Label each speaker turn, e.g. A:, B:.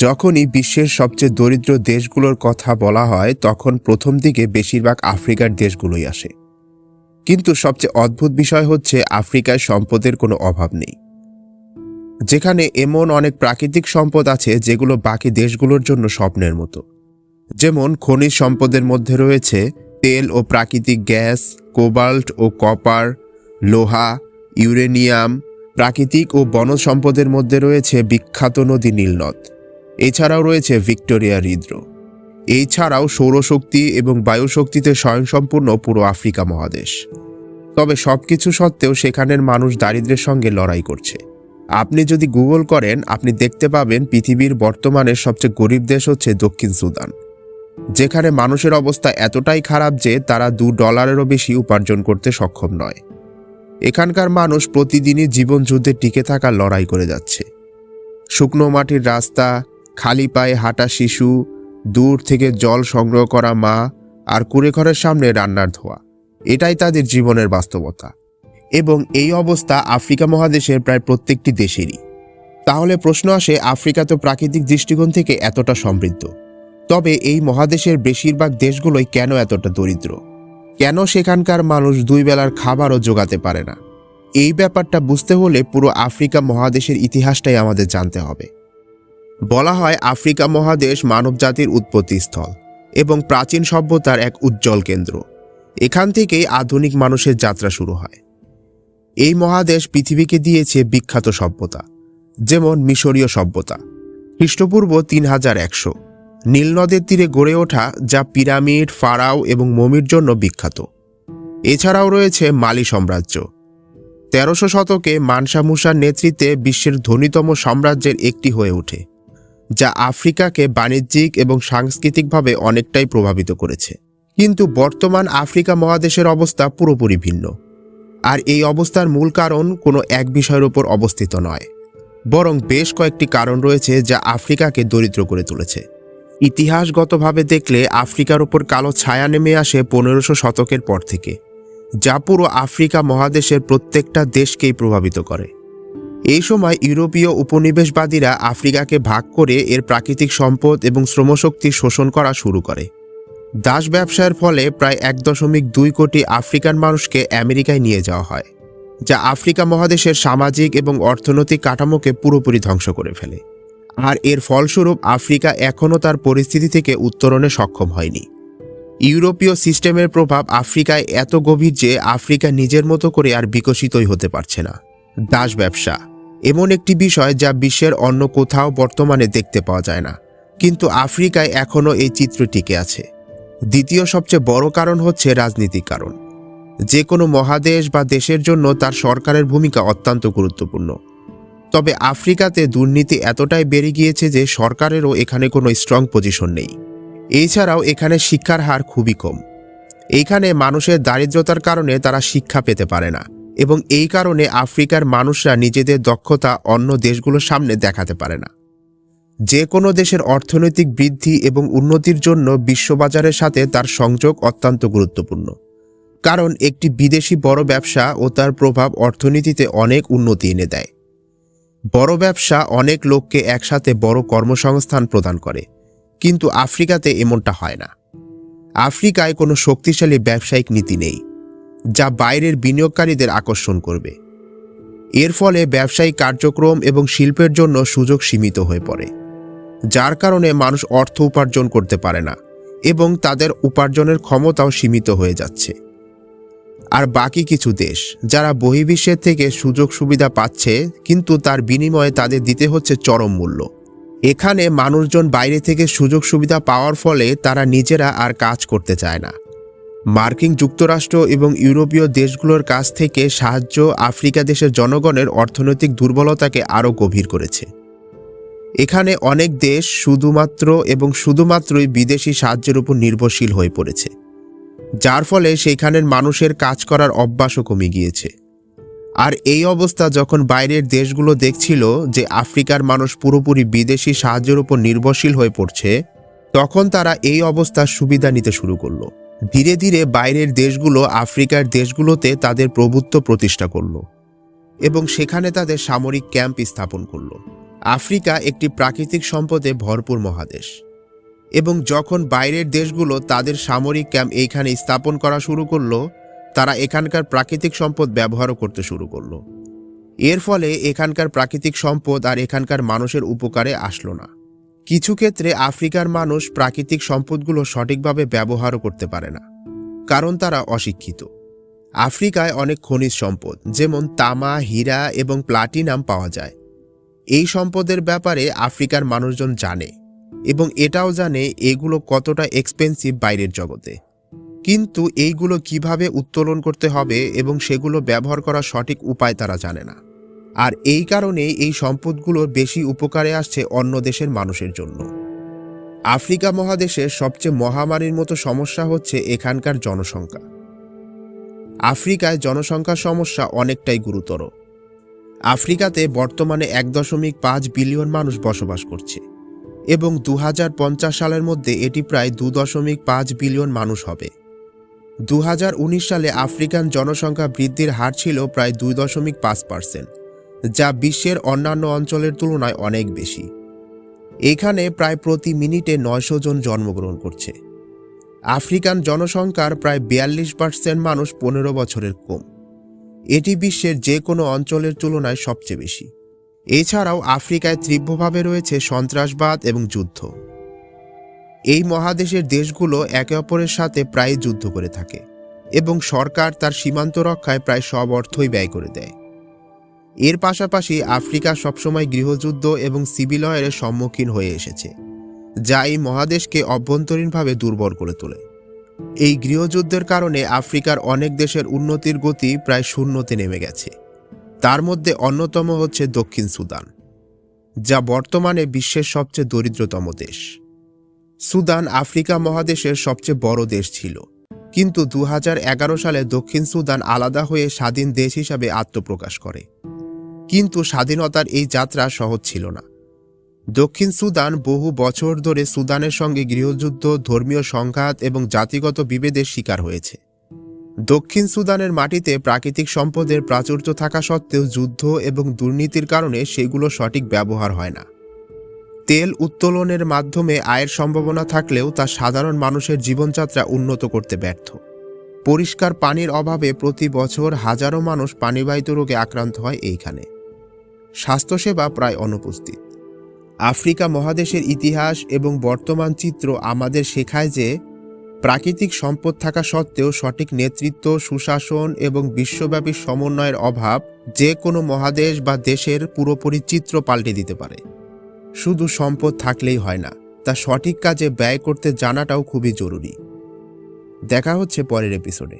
A: যখনই বিশ্বের সবচেয়ে দরিদ্র দেশগুলোর কথা বলা হয় তখন প্রথম দিকে বেশিরভাগ আফ্রিকার দেশগুলোই আসে। কিন্তু সবচেয়ে অদ্ভুত বিষয় হচ্ছে আফ্রিকায় সম্পদের কোনো অভাব নেই। যেখানে এমন অনেক প্রাকৃতিক সম্পদ আছে যেগুলো বাকি দেশগুলোর জন্য স্বপ্নের মতো। যেমন খনিজ সম্পদের মধ্যে রয়েছে তেল ও প্রাকৃতিক গ্যাস, কোবাল্ট ও কপার, লোহা, ইউরেনিয়াম। প্রাকৃতিক ও বনজ সম্পদের মধ্যে রয়েছে বিখ্যাত নদী নীলনদ। এছাড়াও রয়েছে ভিক্টোরিয়া হ্রদ। এছাড়াও সৌরশক্তি এবং বায়ুশক্তিতে স্বয়ংসম্পূর্ণ পুরো আফ্রিকা মহাদেশ। তবে সবকিছু সত্ত্বেও সেখানের মানুষ দারিদ্র্যের সঙ্গে লড়াই করছে। আপনি যদি গুগল করেন আপনি দেখতে পাবেন পৃথিবীর বর্তমানে সবচেয়ে গরিব দেশ হচ্ছে দক্ষিণ সুদান, যেখানে মানুষের অবস্থা এতটাই খারাপ যে তারা $2 বেশি উপার্জন করতে সক্ষম নয়। এখানকার মানুষ প্রতিদিনই জীবন যুদ্ধে টিকে থাকার লড়াই করে যাচ্ছে। শুকনো মাটির রাস্তা, খালি পায়ে হাঁটা শিশু, দূর থেকে জল সংগ্রহ করা মা, আর কুঁড়েঘরের সামনে রান্নার ধোঁয়া, এটাই তাদের জীবনের বাস্তবতা। এবং এই অবস্থা আফ্রিকা মহাদেশের প্রায় প্রত্যেকটি দেশেরই। তাহলে প্রশ্ন আসে, আফ্রিকা তো প্রাকৃতিক দৃষ্টিকোণ থেকে এতটা সমৃদ্ধ, তবে এই মহাদেশের বেশিরভাগ দেশগুলোই কেন এতটা দরিদ্র? কেন সেখানকার মানুষ 2 বেলার খাবারও জোগাতে পারে না? এই ব্যাপারটা বুঝতে হলে পুরো আফ্রিকা মহাদেশের ইতিহাসটাই আমাদের জানতে হবে। বলা হয় আফ্রিকা মহাদেশ মানবজাতির উৎপত্তিস্থল এবং প্রাচীন সভ্যতার এক উজ্জ্বল কেন্দ্র। এখান থেকেই আধুনিক মানুষের যাত্রা শুরু হয়। এই মহাদেশ পৃথিবীকে দিয়েছে বিখ্যাত সভ্যতা, যেমন মিশরীয় সভ্যতা খ্রিস্টপূর্ব 3100, নীল নদের তীরে গড়ে ওঠা, যা পিরামিড, ফারাও এবং মমির জন্য বিখ্যাত। এছাড়াও রয়েছে মালি সাম্রাজ্য, 1300 শতকে মানসা মুসার নেতৃত্বে বিশ্বের ধনীতম সাম্রাজ্যের একটি হয়ে ওঠে, যা আফ্রিকাকে বাণিজ্যিক এবং সাংস্কৃতিকভাবে অনেকটাই প্রভাবিত করেছে। কিন্তু বর্তমান আফ্রিকা মহাদেশের অবস্থা পুরোপুরি ভিন্ন। আর এই অবস্থার মূল কারণ কোনো এক বিষয়ের উপর অবস্থিত নয়, বরং বেশ কয়েকটি কারণ রয়েছে যা আফ্রিকাকে দরিদ্র করে তুলেছে। ইতিহাসগতভাবে দেখলে আফ্রিকার উপর কালো ছায়া নেমে আসে 1500 শতকের পর থেকে, যা পুরো আফ্রিকা মহাদেশের প্রত্যেকটা দেশকেই প্রভাবিত করে। এই সময় ইউরোপীয় উপনিবেশবাদীরা আফ্রিকাকে ভাগ করে এর প্রাকৃতিক সম্পদ এবং শ্রমশক্তি শোষণ করা শুরু করে। দাস ব্যবসার ফলে প্রায় 1.2 কোটি আফ্রিকান মানুষকে আমেরিকায় নিয়ে যাওয়া হয়, যা আফ্রিকা মহাদেশের সামাজিক এবং অর্থনৈতিক কাঠামোকে পুরোপুরি ধ্বংস করে ফেলে। আর এর ফলস্বরূপ আফ্রিকা এখনও তার পরিস্থিতি থেকে উত্তরণে সক্ষম হয়নি। ইউরোপীয় সিস্টেমের প্রভাব আফ্রিকায় এত গভীর যে আফ্রিকা নিজের মতো করে আর বিকশিতই হতে পারছে না। দাস ব্যবসা এমন একটি বিষয় যা বিশ্বের অন্য কোথাও বর্তমানে দেখতে পাওয়া যায় না, কিন্তু আফ্রিকায় এখনও এই চিত্র টিকে আছে। দ্বিতীয় সবচেয়ে বড় কারণ হচ্ছে রাজনৈতিক কারণ। যে কোনো মহাদেশ বা দেশের জন্য তার সরকারের ভূমিকা অত্যন্ত গুরুত্বপূর্ণ। তবে আফ্রিকাতে দুর্নীতি এতটাই বেড়ে গিয়েছে যে সরকারেরও এখানে কোনো স্ট্রং পজিশন নেই। এছাড়াও এখানে শিক্ষার হার খুবই কম। এইখানে মানুষের দারিদ্রতার কারণে তারা শিক্ষা পেতে পারে না, এবং এই কারণে আফ্রিকার মানুষরা নিজেদের দক্ষতা অন্য দেশগুলোর সামনে দেখাতে পারে না। যে কোনো দেশের অর্থনৈতিক বৃদ্ধি এবং উন্নতির জন্য বিশ্ববাজারের সাথে তার সংযোগ অত্যন্ত গুরুত্বপূর্ণ, কারণ একটি বিদেশি বড় ব্যবসা ও তার প্রভাব অর্থনীতিতে অনেক উন্নতি এনে দেয়। বড় ব্যবসা অনেক লোককে একসাথে বড় কর্মসংস্থান প্রদান করে, কিন্তু আফ্রিকাতে এমনটা হয় না। আফ্রিকায় কোনো শক্তিশালী ব্যবসায়িক নীতি নেই যা বাইরের বিনিয়োগকারীদের আকর্ষণ করবে। এর ফলে ব্যবসায়িক কার্যক্রম এবং শিল্পের জন্য সুযোগ সীমিত হয়ে পড়ে, যার কারণে মানুষ অর্থ উপার্জন করতে পারে না এবং তাদের উপার্জনের ক্ষমতাও সীমিত হয়ে যাচ্ছে। আর বাকি কিছু দেশ যারা বহির্বিশ্বের থেকে সুযোগ সুবিধা পাচ্ছে, কিন্তু তার বিনিময়ে তাদের দিতে হচ্ছে চরম মূল্য। এখানে মানুষজন বাইরে থেকে সুযোগ সুবিধা পাওয়ার ফলে তারা নিজেরা আর কাজ করতে চায় না। মার্কিন যুক্তরাষ্ট্র এবং ইউরোপীয় দেশগুলোর কাছ থেকে সাহায্য আফ্রিকা দেশের জনগণের অর্থনৈতিক দুর্বলতাকে আরও গভীর করেছে। এখানে অনেক দেশ শুধুমাত্রই বিদেশি সাহায্যের উপর নির্ভরশীল হয়ে পড়েছে, যার ফলে সেইখানের মানুষের কাজ করার অভ্যাসও কমে গিয়েছে। আর এই অবস্থা যখন বাইরের দেশগুলো দেখছিল যে আফ্রিকার মানুষ পুরোপুরি বিদেশি সাহায্যের উপর নির্ভরশীল হয়ে পড়ছে, তখন তারা এই অবস্থার সুবিধা নিতে শুরু করলো। ধীরে ধীরে বাইরের দেশগুলো আফ্রিকার দেশগুলোতে তাদের প্রভুত্ব প্রতিষ্ঠা করলো এবং সেখানে তাদের সামরিক ক্যাম্প স্থাপন করলো। আফ্রিকা একটি প্রাকৃতিক সম্পদে ভরপুর মহাদেশ, এবং যখন বাইরের দেশগুলো তাদের সামরিক ক্যাম্প এইখানে স্থাপন করা শুরু করলো, তারা এখানকার প্রাকৃতিক সম্পদ ব্যবহারও করতে শুরু করলো। এর ফলে এখানকার প্রাকৃতিক সম্পদ আর এখানকার মানুষের উপকারে আসলো না। কিছু ক্ষেত্রে আফ্রিকার মানুষ প্রাকৃতিক সম্পদগুলো সঠিকভাবে ব্যবহারও করতে পারে না, কারণ তারা অশিক্ষিত। আফ্রিকায় অনেক খনিজ সম্পদ যেমন তামা, হীরা এবং প্লাটিনাম পাওয়া যায়। এই সম্পদের ব্যাপারে আফ্রিকার মানুষজন জানে, এবং এটাও জানে এগুলো কতটা এক্সপেন্সিভ বাইরের জগতে। কিন্তু এইগুলো কিভাবে উত্তোলন করতে হবে এবং সেগুলো ব্যবহার করার সঠিক উপায় তারা জানে না। আর এই কারণেই এই সম্পদগুলোর বেশি উপকারে আসছে অন্য দেশের মানুষের জন্য। আফ্রিকা মহাদেশের সবচেয়ে মহামারীর মতো সমস্যা হচ্ছে এখানকার জনসংখ্যা। আফ্রিকায় জনসংখ্যার সমস্যা অনেকটাই গুরুতর। আফ্রিকাতে বর্তমানে 1.5 বিলিয়ন মানুষ বসবাস করছে, এবং 2050 সালের মধ্যে এটি প্রায় 2.5 বিলিয়ন মানুষ হবে। 2019 সালে আফ্রিকান জনসংখ্যা বৃদ্ধির হার ছিল প্রায় 2.5%, যা বিশ্বের অন্যান্য অঞ্চলের তুলনায় অনেক বেশি। এখানে প্রায় প্রতি মিনিটে 900 জন জন্মগ্রহণ করছে। আফ্রিকান জনসংখ্যার প্রায় 42% মানুষ 15 বছরের কম। এটি বিশ্বের যে কোনো অঞ্চলের তুলনায় সবচেয়ে বেশি। এছাড়াও আফ্রিকায় তীব্রভাবে রয়েছে সন্ত্রাসবাদ এবং যুদ্ধ। এই মহাদেশের দেশগুলো একে অপরের সাথে প্রায় যুদ্ধ করে থাকে, এবং সরকার তার সীমান্ত রক্ষায় প্রায় সব অর্থই ব্যয় করে দেয়। এর পাশাপাশি আফ্রিকা সবসময় গৃহযুদ্ধ এবং সিভিল ওয়ারের সম্মুখীন হয়ে এসেছে, যা এই মহাদেশকে অভ্যন্তরীণভাবে দুর্বল করে তোলে। এই গৃহযুদ্ধের কারণে আফ্রিকার অনেক দেশের উন্নতির গতি প্রায় শূন্যতে নেমে গেছে। তার মধ্যে অন্যতম হচ্ছে দক্ষিণ সুদান, যা বর্তমানে বিশ্বের সবচেয়ে দরিদ্রতম দেশ। সুদান আফ্রিকা মহাদেশের সবচেয়ে বড় দেশ ছিল, কিন্তু 2011 সালে দক্ষিণ সুদান আলাদা হয়ে স্বাধীন দেশ হিসাবে আত্মপ্রকাশ করে। কিন্তু স্বাধীনতার এই যাত্রা সহজ ছিল না। দক্ষিণ সুদান বহু বছর ধরে সুদানের সঙ্গে গৃহযুদ্ধ, ধর্মীয় সংঘাত এবং জাতিগত বিভেদের শিকার হয়েছে। দক্ষিণ সুদানের মাটিতে প্রাকৃতিক সম্পদের প্রাচুর্য থাকা সত্ত্বেও যুদ্ধ এবং দুর্নীতির কারণে সেগুলো সঠিক ব্যবহার হয় না। তেল উত্তোলনের মাধ্যমে আয়ের সম্ভাবনা থাকলেও তা সাধারণ মানুষের জীবনযাত্রা উন্নত করতে ব্যর্থ। পরিষ্কার পানির অভাবে প্রতি বছর হাজারো মানুষ পানিবাহিত রোগে আক্রান্ত হয় এইখানে। স্বাস্থ্যসেবা প্রায় অনুপস্থিত। আফ্রিকা মহাদেশের ইতিহাস এবং বর্তমান চিত্র আমাদের শেখায় যে প্রাকৃতিক সম্পদ থাকা সত্ত্বেও সঠিক নেতৃত্ব, সুশাসন এবং বিশ্বব্যাপী সমন্বয়ের অভাব যে কোনো মহাদেশ বা দেশের পুরোপুরি চিত্র পাল্টে দিতে পারে। শুধু সম্পদ থাকলেই হয় না, তা সঠিক কাজে ব্যয় করতে জানাটাও খুবই জরুরি। দেখা হচ্ছে পরের এপিসোডে।